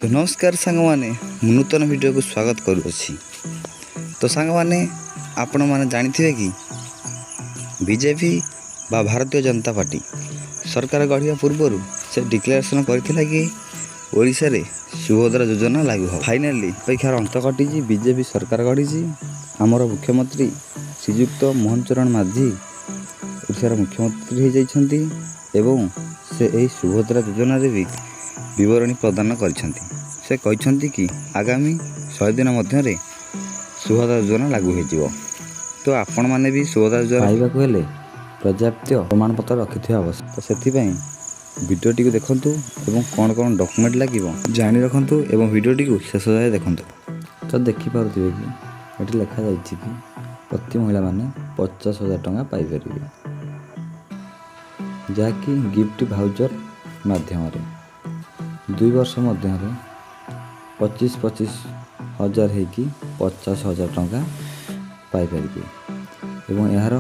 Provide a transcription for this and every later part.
तो नमस्कार सांगमाने मु नूतन वीडियो को स्वागत करुँची। तो सांगमाने आपण माने जानिथिबे कि बीजेपी बा भारतीय जनता पार्टी सरकार गढ़िया पूर्व से डिक्लेरेशन करथिला कि ओडिशा रे सुभद्रा योजना लागू हो। फाइनली परीक्षार अंत कटिची, बीजेपी सरकार गढ़ी। आमर मुख्यमंत्री श्रीयुक्त मोहन चरण माझी ओडिशार मुख्यमंत्री हो जाइछन्ती एवं से एही सुभद्रा योजना रे भी विवरणी प्रदान करिसेंती। से कहते कि आगामी 100 दिन मध्य सुभद्रा योजना लागू हो। तो आपण मैंने भी सुभद्रा योजना पाइबाक हेले पर्याप्त प्रमाणपत्र रखिथे आवश्यक। तो सेथिपाई वीडियोटी को देखंतु एवं कौन कौन डॉक्यूमेंट लागिवो जानि रखंतु एवं वीडियोटी को शेष जाए देखंतु। तो देखि पारुथिबे कि एठी लिखा जाइछि कि प्रति महिला माने 50,000 टंका पाई परिबे, जाकि गिफ्ट भाउचर माध्यम 2 वर्ष मध्य 25,000 होकि 50,000 टंका पाई परिबे। एवं यार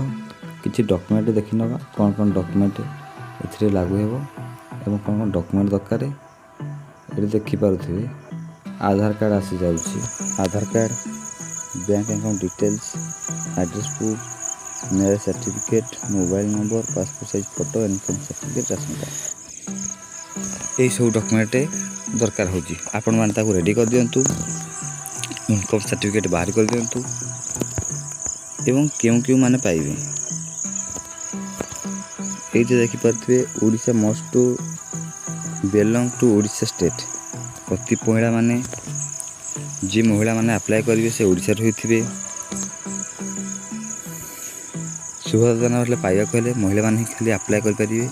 किछि डॉक्यूमेंट देखि नबा कौन कौन डॉक्यूमेंट एथिरे लागू हेबो एवं कौन कौन डॉक्यूमेंट दरकार एठी देखि पारुथिबे। आधार कार्ड आसी जाउछि, Aadhaar card, bank account details, address proof, marriage certificate, mobile number, passport size photo, income certificate, ration card, यही सब डॉक्यूमेंट दरकार होची। आपण माने ताको रेडी कर दियंतु, इनकम सर्टिफिकेट बाहर कर दियंतु एवं क्यों क्यों माने पाइबे एइते देखि पारथिबे। Odisha must to belong to Odisha state. प्रति महिला माने जी महिला माने अप्लाई करिवे से ओडिशा रे होइथिबे। सुभद्रा योजना पाइबा कहले महिला माने खाली अप्लाई कर परिबे,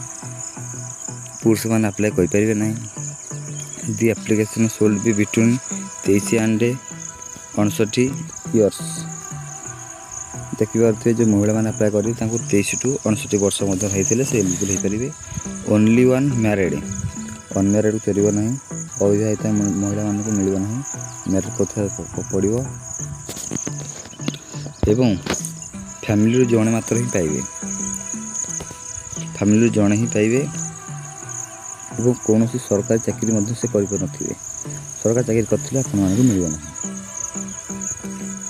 पुरुष माने अप्लाई कर परिबे नहीं। The application should be between 23 and 59 years. देखिए जो महिला मैंने अप्लाई करेंगे 23 टू 59 वर्ष मध्य होते से एलिजिबल हो पारे। ओनली वन मैरिड, अनमैरिड को चलो ना, अविवाहित महिला मान को मिल ना, मैरिड कथा पड़ो एवं फैमिली जड़े मात्र ही पाइबे, फैमिली जड़े ही पाइबे एवं कौन सरकारी चाकरी से कर सरकारी चाकरी करते आपको मिल ना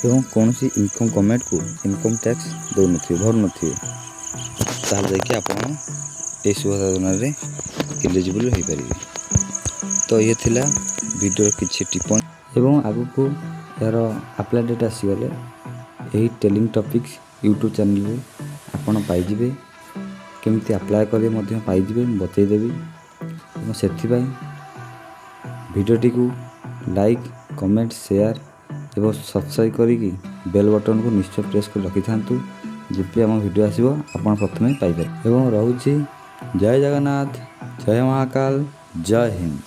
एवं कौन इनकम गवर्नमेंट को इनकम टैक्स दौ न भर न जाकि आप सुभद्रा योजना एलिजिबल हो पारे। तो ये थिला वीडियो किसी टिप्पणी एवं आगु को यार अप्लाई डेट आसीगले यही टेलिंग टॉपिक्स यूट्यूब चैनल रे आपण पाइजिबे। केमती अप्लाई करे मध्य पाइजिबे बतैदेवी। से वीडियोटी को लाइक, कमेंट, शेयर एवं सब्सक्राइब करिकी बेल बटन को निश्चय प्रेस कर रखि थांतु, जेपे आम वीडियो आसीबो आपण प्रथमे पाइबे। एवं रहूची जय जगन्नाथ, जय महाकाल, जय हिंद।